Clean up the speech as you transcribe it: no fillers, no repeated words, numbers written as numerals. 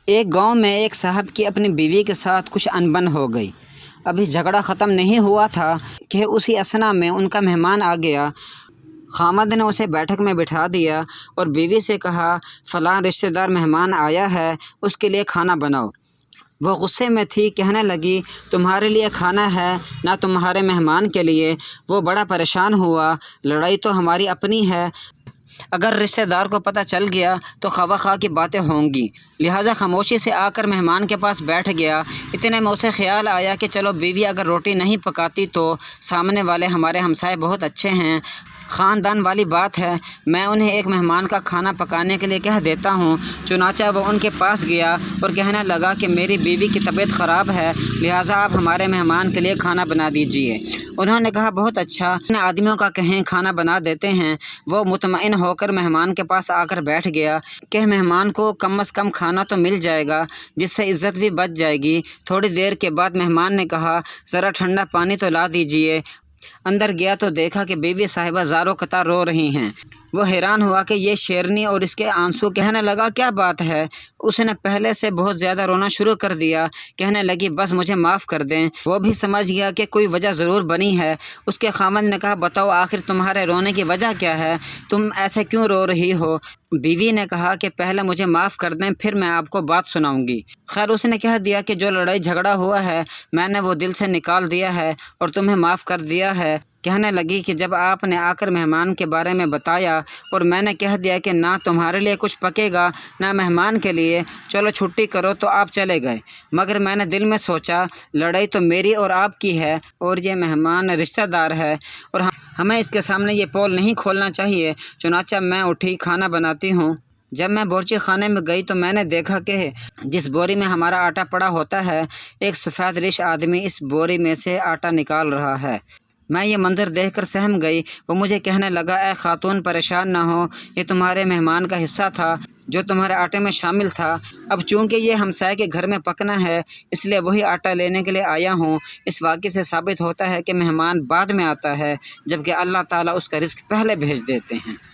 ایک گاؤں میں ایک صاحب کی اپنی بیوی کے ساتھ کچھ انبن ہو گئی۔ ابھی جھگڑا ختم نہیں ہوا تھا کہ اسی اثنا میں ان کا مہمان آ گیا۔ خامد نے اسے بیٹھک میں بٹھا دیا اور بیوی سے کہا، فلاں رشتہ دار مہمان آیا ہے، اس کے لیے کھانا بناؤ۔ وہ غصے میں تھی، کہنے لگی، تمہارے لیے کھانا ہے نہ تمہارے مہمان کے لیے۔ وہ بڑا پریشان ہوا، لڑائی تو ہماری اپنی ہے، اگر رشتہ دار کو پتہ چل گیا تو خواہ خواہ کی باتیں ہوں گی، لہٰذا خاموشی سے آ کر مہمان کے پاس بیٹھ گیا۔ اتنے میں اسے خیال آیا کہ چلو بیوی اگر روٹی نہیں پکاتی تو سامنے والے ہمارے ہمسائے بہت اچھے ہیں، خاندان والی بات ہے، میں انہیں ایک مہمان کا کھانا پکانے کے لیے کہہ دیتا ہوں۔ چنانچہ وہ ان کے پاس گیا اور کہنے لگا کہ میری بیوی کی طبیعت خراب ہے، لہٰذا آپ ہمارے مہمان کے لیے کھانا بنا دیجیے۔ انہوں نے کہا، بہت اچھا، ان آدمیوں کا کہیں، کھانا بنا دیتے ہیں۔ وہ مطمئن ہو کر مہمان کے پاس آ کر بیٹھ گیا کہ مہمان کو کم از کم کھانا تو مل جائے گا، جس سے عزت بھی بچ جائے گی۔ تھوڑی دیر کے بعد مہمان نے کہا، ذرا ٹھنڈا پانی تو لا دیجیے۔ اندر گیا تو دیکھا کہ بیوی صاحبہ زاروں قطار رو رہی ہیں۔ وہ حیران ہوا کہ یہ شیرنی اور اس کے آنسو، کہنے لگا، کیا بات ہے؟ اس نے پہلے سے بہت زیادہ رونا شروع کر دیا، کہنے لگی، بس مجھے معاف کر دیں۔ وہ بھی سمجھ گیا کہ کوئی وجہ ضرور بنی ہے۔ اس کے خاوند نے کہا، بتاؤ آخر تمہارے رونے کی وجہ کیا ہے؟ تم ایسے کیوں رو رہی ہو؟ بیوی نے کہا کہ پہلے مجھے معاف کر دیں، پھر میں آپ کو بات سناؤں گی۔ خیر، اس نے کہہ دیا کہ جو لڑائی جھگڑا ہوا ہے میں نے وہ دل سے نکال دیا ہے اور تمہیں معاف کر دیا ہے۔ کہنے لگی کہ جب آپ نے آ کر مہمان کے بارے میں بتایا اور میں نے کہہ دیا کہ نہ تمہارے لیے کچھ پکے گا نہ مہمان کے لیے، چلو چھٹی کرو، تو آپ چلے گئے، مگر میں نے دل میں سوچا لڑائی تو میری اور آپ کی ہے اور یہ مہمان رشتہ دار ہے اور ہمیں اس کے سامنے یہ پول نہیں کھولنا چاہیے۔ چنانچہ میں اٹھی، کھانا بناتی ہوں۔ جب میں باورچی خانے میں گئی تو میں نے دیکھا کہ جس بوری میں ہمارا آٹا پڑا ہوتا ہے، ایک سفید ریش آدمی اس بوری میں سے آٹا نکال رہا ہے۔ میں یہ منظر دیکھ کر سہم گئی۔ وہ مجھے کہنے لگا، اے خاتون، پریشان نہ ہو، یہ تمہارے مہمان کا حصہ تھا جو تمہارے آٹے میں شامل تھا۔ اب چونکہ یہ ہمسائے کے گھر میں پکنا ہے، اس لیے وہی آٹا لینے کے لیے آیا ہوں۔ اس واقعے سے ثابت ہوتا ہے کہ مہمان بعد میں آتا ہے، جبکہ اللہ تعالیٰ اس کا رزق پہلے بھیج دیتے ہیں۔